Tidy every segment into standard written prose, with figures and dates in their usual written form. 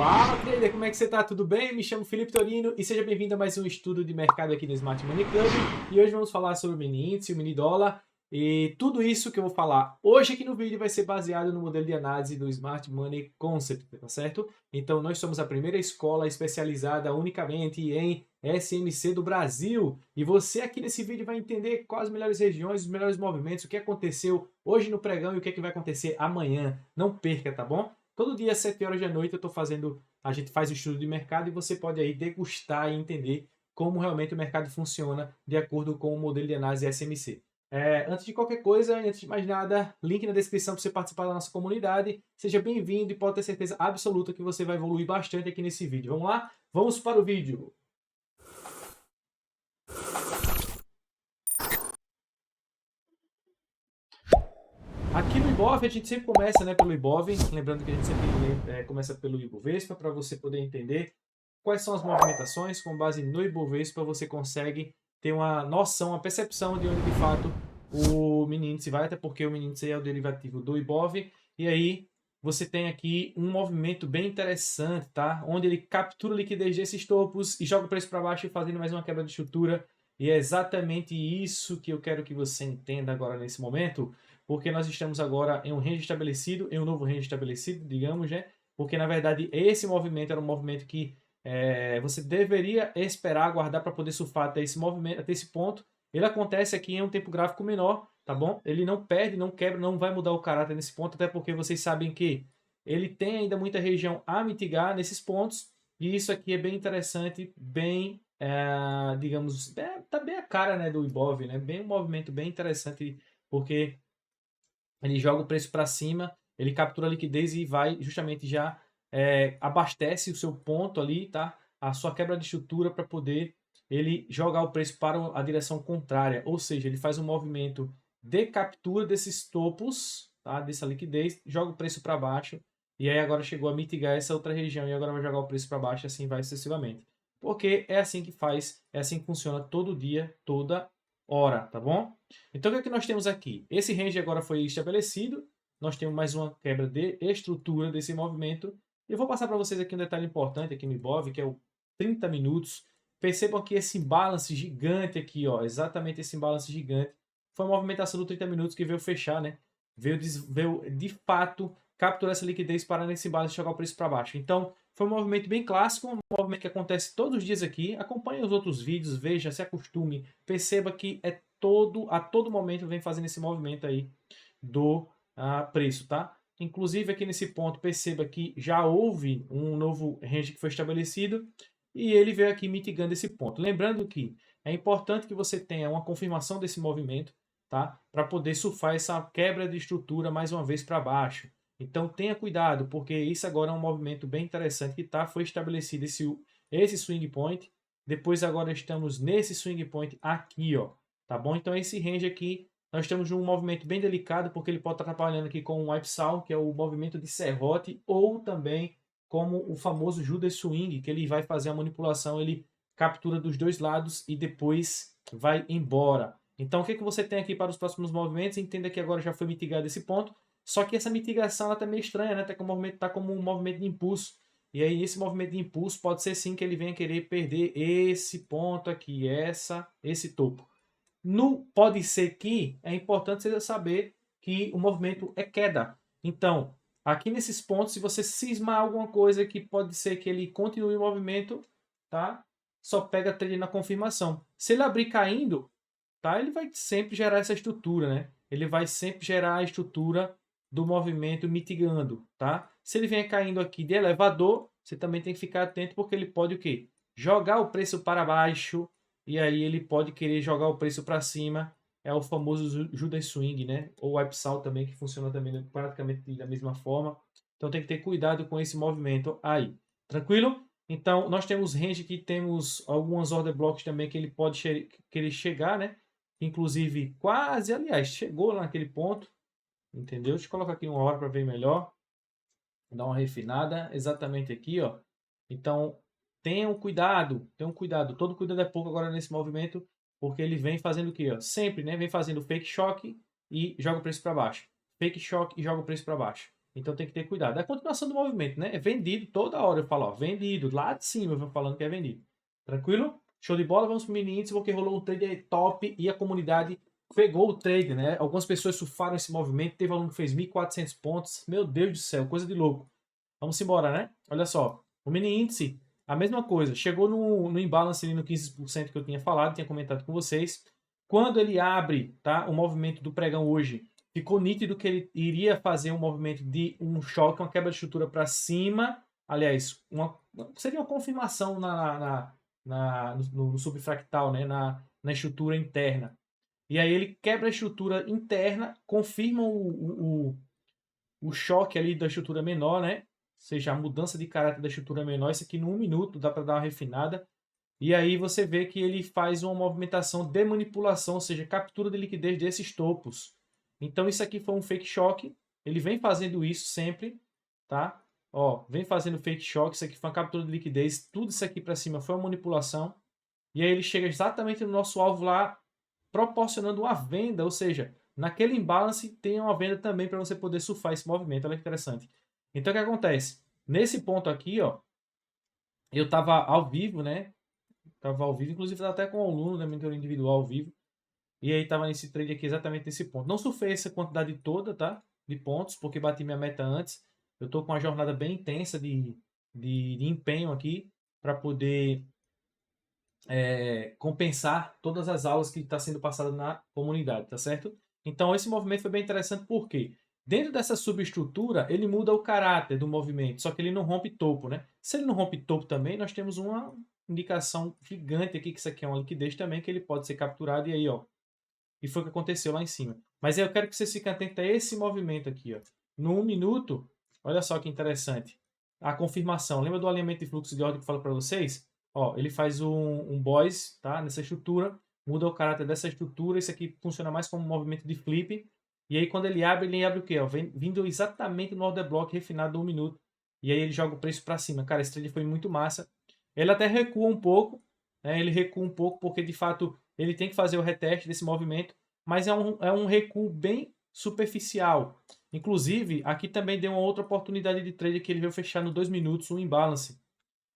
Fala, trader, como é que você tá? Tudo bem? Me chamo Felipe Torino e seja bem-vindo a mais um estudo de mercado aqui no Smart Money Club. E hoje vamos falar sobre o mini índice, o mini dólar e tudo isso que eu vou falar hoje aqui no vídeo vai ser baseado no modelo de análise do Smart Money Concept, tá certo? Então nós somos a primeira escola especializada unicamente em SMC do Brasil e você aqui nesse vídeo vai entender quais as melhores regiões, os melhores movimentos, o que aconteceu hoje no pregão e o que é que vai acontecer amanhã. Não perca, tá bom? Todo dia às 7 horas da noite eu tô fazendo, a gente faz o estudo de mercado e você pode aí degustar e entender como realmente o mercado funciona de acordo com o modelo de análise SMC. Antes de qualquer coisa, antes de mais nada, link na descrição para você participar da nossa comunidade. Seja bem-vindo e pode ter certeza absoluta que você vai evoluir bastante aqui nesse vídeo. Vamos lá? Vamos para o vídeo! Aqui no Ibov, a gente sempre começa, né, pelo Ibov, lembrando que a gente sempre começa pelo Ibovespa, para você poder entender quais são as movimentações. Com base no Ibovespa, você consegue ter uma noção, uma percepção de onde, de fato, o mini índice vai, até porque o mini índice é o derivativo do Ibov, e aí você tem aqui um movimento bem interessante, tá? Onde ele captura a liquidez desses topos e joga o preço para baixo, fazendo mais uma quebra de estrutura, e é exatamente isso que eu quero que você entenda agora nesse momento, porque nós estamos agora em um range estabelecido, em um novo range estabelecido, digamos, né? Porque, na verdade, esse movimento era um movimento que você deveria esperar, aguardar para poder surfar até esse movimento, até esse ponto. Ele acontece aqui em um tempo gráfico menor, tá bom? Ele não perde, não quebra, não vai mudar o caráter nesse ponto, até porque vocês sabem que ele tem ainda muita região a mitigar nesses pontos, e isso aqui é bem interessante, bem, digamos, tá bem a cara, né, do Ibov, né? Bem um movimento bem interessante, porque ele joga o preço para cima, ele captura a liquidez e vai justamente já abastece o seu ponto ali, tá? A sua quebra de estrutura para poder ele jogar o preço para a direção contrária, ou seja, ele faz um movimento de captura desses topos, tá? Dessa liquidez, joga o preço para baixo e aí agora chegou a mitigar essa outra região e agora vai jogar o preço para baixo e assim vai sucessivamente. Porque é assim que faz, é assim que funciona todo dia, toda hora, tá bom? Então, o que é que nós temos aqui? Esse range agora foi estabelecido, nós temos mais uma quebra de estrutura desse movimento. Eu vou passar para vocês aqui um detalhe importante aqui no Ibov, que é o 30 minutos. Percebam que esse imbalance gigante aqui, ó, exatamente esse imbalance gigante, foi uma movimentação do 30 minutos que veio fechar, né? Veio de fato capturar essa liquidez, parar nesse imbalance e jogar o preço para baixo. Então, foi um movimento bem clássico, um movimento que acontece todos os dias aqui. Acompanhe os outros vídeos, veja, se acostume, perceba que a todo momento vem fazendo esse movimento aí do preço, tá? Inclusive aqui nesse ponto, perceba que já houve um novo range que foi estabelecido e ele veio aqui mitigando esse ponto. Lembrando que é importante que você tenha uma confirmação desse movimento, tá? Para poder surfar essa quebra de estrutura mais uma vez para baixo. Então tenha cuidado, porque isso agora é um movimento bem interessante que foi estabelecido esse swing point. Depois agora estamos nesse swing point aqui, ó. Tá bom? Então esse range aqui, nós estamos num movimento bem delicado, porque ele pode estar trabalhando aqui com o whipsaw, que é o movimento de serrote, ou também como o famoso Judas Swing, que ele vai fazer a manipulação, ele captura dos dois lados e depois vai embora. Então o que, que você tem aqui para os próximos movimentos? Entenda que agora já foi mitigado esse ponto, só que essa mitigação ela tá meio estranha, né? Tá como um movimento de impulso. E aí esse movimento de impulso pode ser sim que ele venha querer perder esse ponto aqui, esse topo. Pode ser que é importante você saber que o movimento é queda. Então, aqui nesses pontos, se você cismar alguma coisa que pode ser que ele continue o movimento, tá? Só pega trade na confirmação. Se ele abrir caindo, tá? Ele vai sempre gerar essa estrutura, né? Ele vai sempre gerar a estrutura do movimento mitigando, tá? Se ele vier caindo aqui de elevador, você também tem que ficar atento porque ele pode o quê? Jogar o preço para baixo e aí ele pode querer jogar o preço para cima. É o famoso Judas Swing, né? Ou Whipsaw também, que funciona também praticamente da mesma forma. Então tem que ter cuidado com esse movimento aí. Tranquilo? Então nós temos range que temos algumas order blocks também que ele pode querer chegar, né? Inclusive quase, aliás, chegou lá naquele ponto. Entendeu? Deixa eu colocar aqui uma hora para ver melhor. Dar uma refinada. Exatamente aqui, ó. Então, tenham cuidado. Todo cuidado é pouco agora nesse movimento, porque ele vem fazendo o quê? Ó? Sempre, né? Vem fazendo fake shock e joga o preço para baixo. Fake shock e joga o preço para baixo. Então tem que ter cuidado. É a continuação do movimento, né? É vendido toda hora. Eu falo, ó, vendido. Lá de cima eu vou falando que é vendido. Tranquilo? Show de bola. Vamos pro mini índice, porque rolou um trade top e a comunidade pegou o trade, né? Algumas pessoas surfaram esse movimento. Teve aluno que fez 1.400 pontos. Meu Deus do céu, coisa de louco. Vamos embora, né? Olha só. O mini índice, a mesma coisa. Chegou no imbalance ali no 15% que eu tinha falado, tinha comentado com vocês. Quando ele abre, tá? O movimento do pregão hoje, ficou nítido que ele iria fazer um movimento de um choque, uma quebra de estrutura para cima. Aliás, seria uma confirmação no subfractal, né? Na estrutura interna. E aí ele quebra a estrutura interna, confirma o choque ali da estrutura menor, né? Ou seja, a mudança de caráter da estrutura menor. Isso aqui no 1 minuto dá para dar uma refinada. E aí você vê que ele faz uma movimentação de manipulação, ou seja, captura de liquidez desses topos. Então isso aqui foi um fake shock. Ele vem fazendo isso sempre, tá? Ó, vem fazendo fake shock. Isso aqui foi uma captura de liquidez. Tudo isso aqui para cima foi uma manipulação. E aí ele chega exatamente no nosso alvo lá, proporcionando uma venda, ou seja, naquele imbalance tem uma venda também para você poder surfar esse movimento. Olha que interessante. Então o que acontece? Nesse ponto aqui, ó, eu estava ao vivo, né? Tava ao vivo, inclusive até com o aluno da mentoria individual ao vivo. E aí tava nesse trade aqui exatamente nesse ponto. Não surfei essa quantidade toda, tá? De pontos, porque bati minha meta antes. Eu tô com uma jornada bem intensa de empenho aqui para poder compensar todas as aulas que está sendo passada na comunidade, tá certo? Então esse movimento foi bem interessante porque dentro dessa subestrutura ele muda o caráter do movimento, só que ele não rompe topo, né? Se ele não rompe topo também, nós temos uma indicação gigante aqui que isso aqui é uma liquidez também que ele pode ser capturado e aí, ó. E foi o que aconteceu lá em cima. Mas eu quero que vocês fiquem atentos a esse movimento aqui, ó. No 1 minuto, olha só que interessante. A confirmação. Lembra do alinhamento de fluxo de ordem que eu falo para vocês? Ó, ele faz um boys, tá? Nessa estrutura, muda o caráter dessa estrutura. Isso aqui funciona mais como um movimento de flip. E aí quando ele abre o quê? Ó, vindo exatamente no order block refinado do 1 minuto. E aí ele joga o preço para cima. Cara, esse trade foi muito massa. Ele até recua um pouco, né? Ele recua um pouco porque de fato ele tem que fazer o reteste desse movimento, mas é um recuo bem superficial. Inclusive, aqui também deu uma outra oportunidade de trade que ele veio fechar no 2 minutos, um imbalance.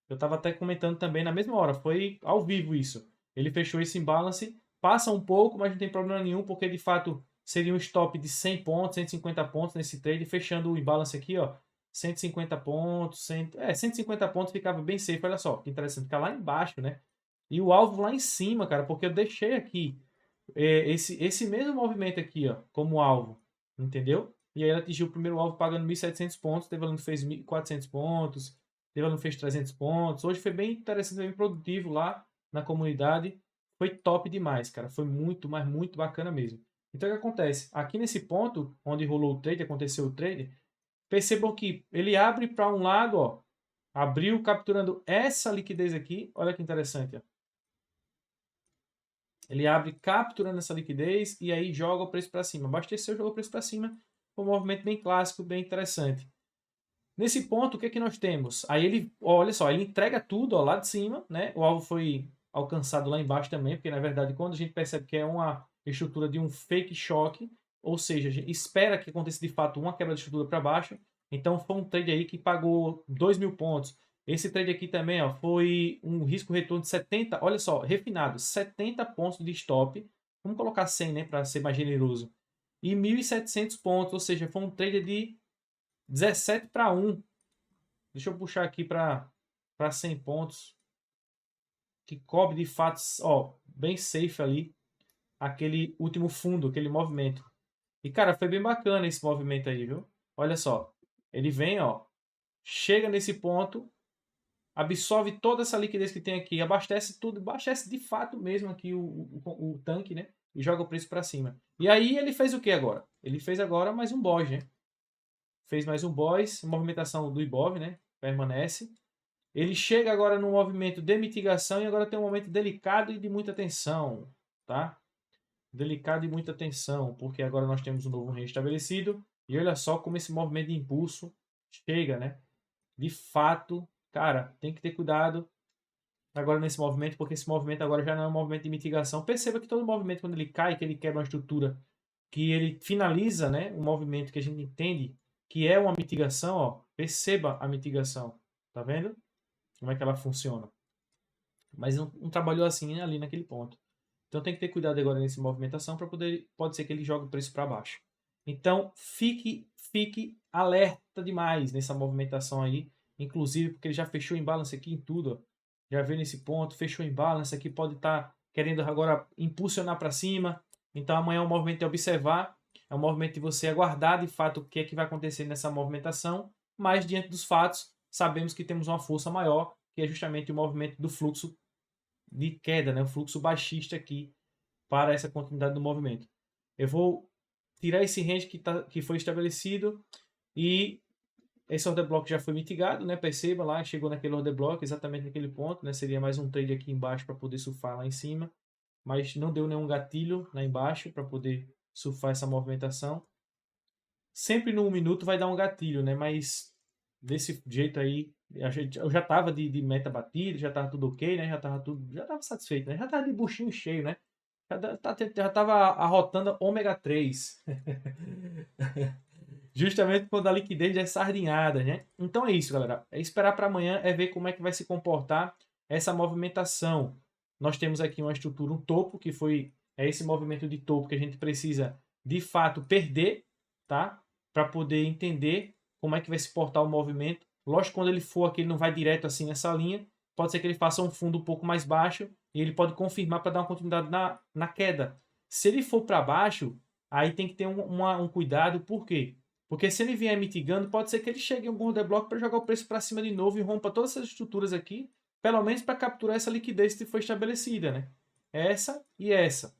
Eu estava até comentando também na mesma hora, foi ao vivo isso. Ele fechou esse imbalance, passa um pouco, mas não tem problema nenhum, porque de fato seria um stop de 100 pontos, 150 pontos nesse trade, fechando o imbalance aqui, ó, 150 pontos, 150 pontos ficava bem safe, olha só, que interessante, ficar lá embaixo, né? E o alvo lá em cima, cara, porque eu deixei aqui esse mesmo movimento aqui, ó, como alvo, entendeu? E aí ele atingiu o primeiro alvo pagando 1.700 pontos, teve aluno que fez 1.400 pontos, teve aluno que fez 300 pontos. Hoje foi bem interessante, bem produtivo lá na comunidade. Foi top demais, cara. Foi muito, mas muito bacana mesmo. Então o que acontece? Aqui nesse ponto, onde rolou o trade, aconteceu o trade, percebam que ele abre para um lado, ó, abriu capturando essa liquidez aqui. Olha que interessante, ó. Ele abre capturando essa liquidez e aí joga o preço para cima. Abasteceu, jogou o preço para cima. Um movimento bem clássico, bem interessante. Nesse ponto, o que é que nós temos? Aí ele, olha só, ele entrega tudo ó, lá de cima, né? O alvo foi alcançado lá embaixo também, porque na verdade quando a gente percebe que é uma estrutura de um fake choque, ou seja, a gente espera que aconteça de fato uma quebra de estrutura para baixo. Então foi um trade aí que pagou 2.000 pontos. Esse trade aqui também ó, foi um risco retorno de 70, olha só, refinado, 70 pontos de stop. Vamos colocar 100, né, para ser mais generoso. E 1.700 pontos, ou seja, foi um trade de 17 para 1. Deixa eu puxar aqui para 100 pontos. Que cobre de fato, ó, bem safe ali. Aquele último fundo, aquele movimento. E cara, foi bem bacana esse movimento aí, viu? Olha só. Ele vem, ó. Chega nesse ponto. Absorve toda essa liquidez que tem aqui. Abastece tudo. Abastece de fato mesmo aqui o tanque, né? E joga o preço para cima. E aí ele fez o que agora? Ele fez agora mais um boss, né? Fez mais um boss, movimentação do Ibov, né? Permanece. Ele chega agora no movimento de mitigação e agora tem um momento delicado e de muita tensão, tá? Delicado e muita tensão, porque agora nós temos um novo restabelecido e olha só como esse movimento de impulso chega, né? De fato, cara, tem que ter cuidado agora nesse movimento, porque esse movimento agora já não é um movimento de mitigação. Perceba que todo movimento, quando ele cai, que ele quebra uma estrutura, que ele finaliza, né? Um movimento que a gente entende que é uma mitigação, ó, perceba a mitigação, tá vendo? Como é que ela funciona. Mas não trabalhou assim ali naquele ponto. Então tem que ter cuidado agora nessa movimentação para poder, pode ser que ele jogue o preço para baixo. Então fique alerta demais nessa movimentação aí, inclusive porque ele já fechou em balance aqui em tudo, ó. Já veio nesse ponto, fechou em balance aqui, pode estar querendo agora impulsionar para cima. Então amanhã é um movimento de observar, é um movimento de você aguardar de fato o que é que vai acontecer nessa movimentação, mas diante dos fatos, sabemos que temos uma força maior, que é justamente o movimento do fluxo de queda, né? O fluxo baixista aqui para essa continuidade do movimento. Eu vou tirar esse range que foi estabelecido e esse order block já foi mitigado, né? Perceba lá, chegou naquele order block, exatamente naquele ponto, né? Seria mais um trade aqui embaixo para poder surfar lá em cima, mas não deu nenhum gatilho lá embaixo para poder surfar essa movimentação. Sempre no 1 minuto vai dar um gatilho, né? Mas desse jeito aí, eu já tava de meta batida, já tava tudo ok, né? Já tava satisfeito, né? Já tava de buchinho cheio, né? Já tava arrotando ômega 3. Justamente quando a liquidez já é sardinhada, né? Então é isso, galera. É esperar para amanhã, é ver como é que vai se comportar essa movimentação. Nós temos aqui uma estrutura, um topo, que é esse movimento de topo que a gente precisa, de fato, perder, tá? Para poder entender como é que vai se portar o movimento. Lógico, quando ele for aqui, ele não vai direto assim nessa linha. Pode ser que ele faça um fundo um pouco mais baixo e ele pode confirmar para dar uma continuidade na queda. Se ele for para baixo, aí tem que ter um cuidado. Por quê? Porque se ele vier mitigando, pode ser que ele chegue em algum order block para jogar o preço para cima de novo e rompa todas essas estruturas aqui, pelo menos para capturar essa liquidez que foi estabelecida, né? Essa e essa,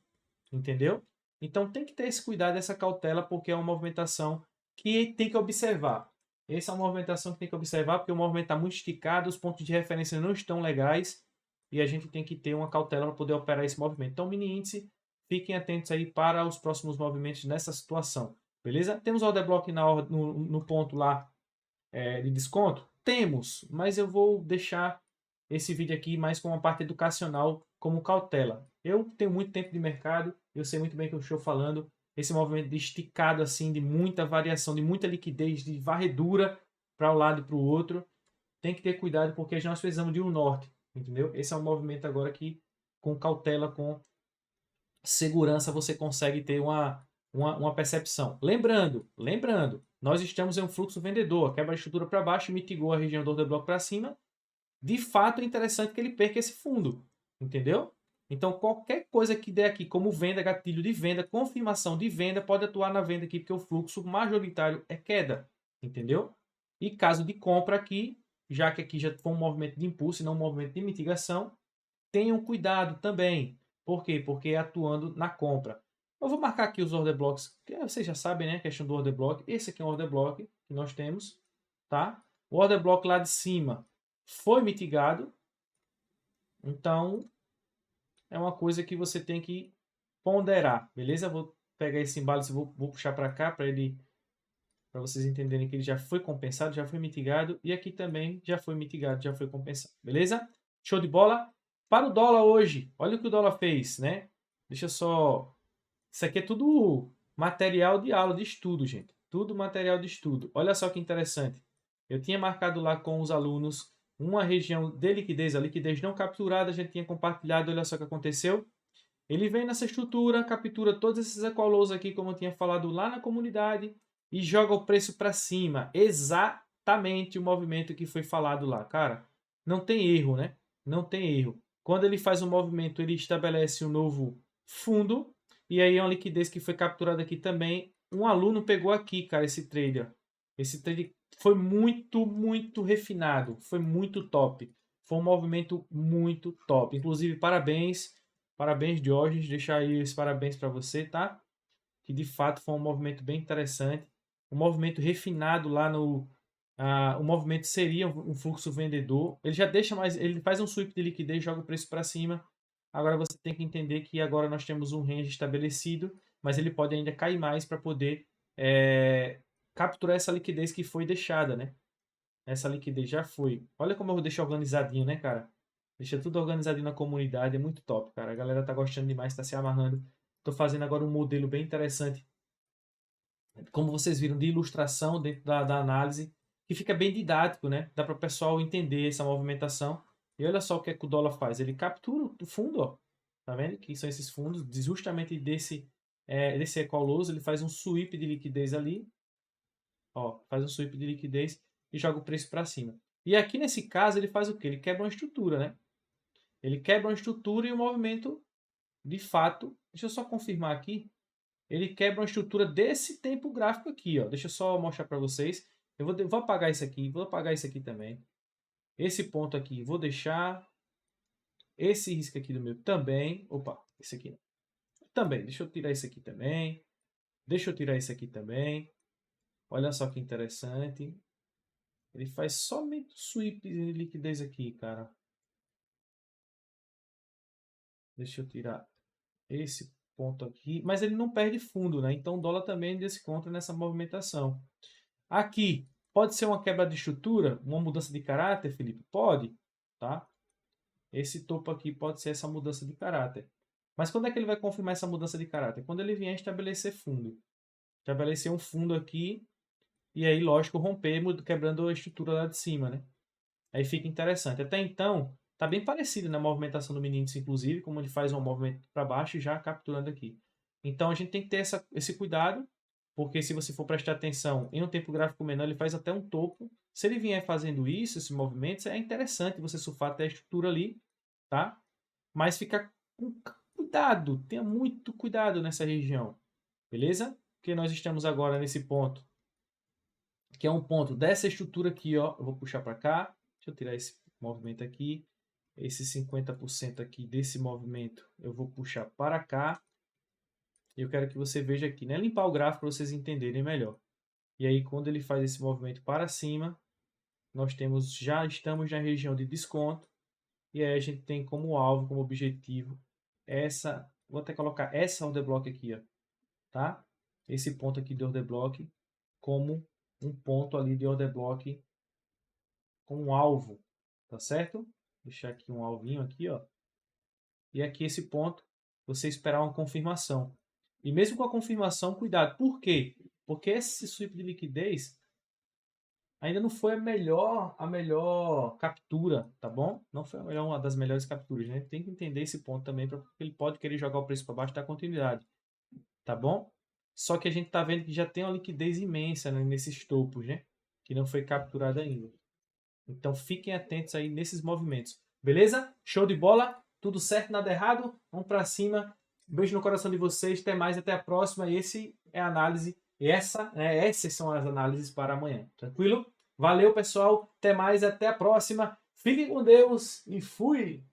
entendeu? Então tem que ter esse cuidado, essa cautela, porque é uma movimentação que tem que observar. Essa é uma movimentação que tem que observar, porque o movimento está muito esticado, os pontos de referência não estão legais e a gente tem que ter uma cautela para poder operar esse movimento. Então, mini índice, fiquem atentos aí para os próximos movimentos nessa situação. Beleza? Temos order block no ponto lá de desconto? Temos, mas eu vou deixar esse vídeo aqui mais com uma parte educacional como cautela. Eu tenho muito tempo de mercado, eu sei muito bem o que eu estou falando. Esse movimento de esticado assim, de muita variação, de muita liquidez, de varredura para um lado e para o outro, tem que ter cuidado porque nós precisamos de um norte, entendeu? Esse é um movimento agora que com cautela, com segurança você consegue ter uma percepção. Lembrando, nós estamos em um fluxo vendedor, quebra a estrutura para baixo, mitigou a região do order block para cima. De fato, é interessante que ele perca esse fundo, entendeu? Então, qualquer coisa que der aqui, como venda, gatilho de venda, confirmação de venda, pode atuar na venda aqui, porque o fluxo majoritário é queda, entendeu? E caso de compra aqui, já que aqui já foi um movimento de impulso e não um movimento de mitigação, tenham cuidado também. Por quê? Porque é atuando na compra. Eu vou marcar aqui os order blocks, que vocês já sabem, né? A questão do order block. Esse aqui é um order block que nós temos, tá? O order block lá de cima foi mitigado. Então, é uma coisa que você tem que ponderar, beleza? Vou pegar esse embalo, vou puxar para cá para vocês entenderem que ele já foi compensado, já foi mitigado e aqui também já foi mitigado, já foi compensado, beleza? Show de bola? Para o dólar hoje, olha o que o dólar fez, né? Deixa eu só... Isso aqui é tudo material de aula, de estudo, gente. Tudo material de estudo. Olha só que interessante. Eu tinha marcado lá com os alunos uma região de liquidez, a liquidez não capturada, a gente tinha compartilhado, olha só o que aconteceu. Ele vem nessa estrutura, captura todos esses equalows aqui, como eu tinha falado lá na comunidade, e joga o preço para cima. Exatamente o movimento que foi falado lá. Cara, não tem erro, né? Não tem erro. Quando ele faz um movimento, ele estabelece um novo fundo, e aí é uma liquidez que foi capturada aqui também. Um aluno pegou aqui, cara, esse trader. Esse trade foi muito refinado. Foi muito top. Foi um movimento muito top. Inclusive, parabéns. Parabéns, Diógenes. Deixar aí os parabéns para você, tá? Que de fato foi um movimento bem interessante. Um movimento refinado lá no... o movimento seria um fluxo vendedor. Ele já deixa mais... Ele faz um sweep de liquidez, joga o preço para cima. Agora você tem que entender que agora nós temos um range estabelecido, mas ele pode ainda cair mais para poder capturar essa liquidez que foi deixada, né? Essa liquidez já foi. Olha como eu vou deixar organizadinho, né, cara? Deixa tudo organizadinho na comunidade, é muito top, cara. A galera tá gostando demais, tá se amarrando. Tô fazendo agora um modelo bem interessante como vocês viram, de ilustração dentro da análise, que fica bem didático, né? Dá para o pessoal entender essa movimentação. E olha só o que é que o dólar faz. Ele captura o fundo, ó. Tá vendo? Que são esses fundos, justamente desse equal-loss, ele faz um sweep de liquidez ali, ó, faz um sweep de liquidez e joga o preço para cima. E aqui nesse caso ele faz o quê? Ele quebra uma estrutura, né? Ele quebra uma estrutura e o movimento, de fato, deixa eu só confirmar aqui, ele quebra uma estrutura desse tempo gráfico aqui, ó. Deixa eu só mostrar para vocês. Eu vou apagar isso aqui, vou apagar isso aqui também. Esse ponto aqui vou deixar. Esse risco aqui do meu também. Opa, esse aqui não. Também, deixa eu tirar isso aqui também. Deixa eu tirar isso aqui também. Olha só que interessante. Ele faz somente sweep de liquidez aqui, cara. Deixa eu tirar esse ponto aqui. Mas ele não perde fundo, né? Então o dólar também desconta nessa movimentação. Aqui, pode ser uma quebra de estrutura? Uma mudança de caráter, Felipe? Pode, tá? Esse topo aqui pode ser essa mudança de caráter. Mas quando é que ele vai confirmar essa mudança de caráter? Quando ele vier estabelecer fundo. Estabelecer um fundo aqui e aí, lógico, romper, quebrando a estrutura lá de cima, né? Aí fica interessante. Até então, tá bem parecido na movimentação do mini índice, inclusive, como ele faz um movimento para baixo e já capturando aqui. Então, a gente tem que ter esse cuidado, porque se você for prestar atenção em um tempo gráfico menor, ele faz até um topo. Se ele vier fazendo isso, esses movimentos, é interessante você surfar até a estrutura ali, tá? Mas fica com cuidado, tenha muito cuidado nessa região, beleza? Porque nós estamos agora nesse ponto, que é um ponto dessa estrutura aqui, ó. Eu vou puxar para cá, deixa eu tirar esse movimento aqui, esse 50% aqui desse movimento eu vou puxar para cá. E eu quero que você veja aqui, né? Limpar o gráfico para vocês entenderem melhor. E aí, quando ele faz esse movimento para cima, nós já estamos na região de desconto. E aí a gente tem como alvo, como objetivo, vou até colocar essa order block aqui, ó, tá? Esse ponto aqui de order block como um ponto ali de order block com um alvo, tá certo? Vou deixar aqui um alvinho aqui, ó. E aqui esse ponto, você esperar uma confirmação. E mesmo com a confirmação, cuidado. Por quê? Porque esse sweep de liquidez ainda não foi a melhor captura, tá bom? Não foi uma das melhores capturas, né? Tem que entender esse ponto também, porque ele pode querer jogar o preço para baixo da continuidade, tá bom? Só que a gente tá vendo que já tem uma liquidez imensa, né, nesses topos, né? Que não foi capturada ainda. Então fiquem atentos aí nesses movimentos. Beleza? Show de bola? Tudo certo, nada errado? Vamos para cima. Beijo no coração de vocês. Até mais, até a próxima. Esse é a análise. Essas são as análises para amanhã. Tranquilo? Valeu, pessoal. Até mais, até a próxima. Fiquem com Deus e fui!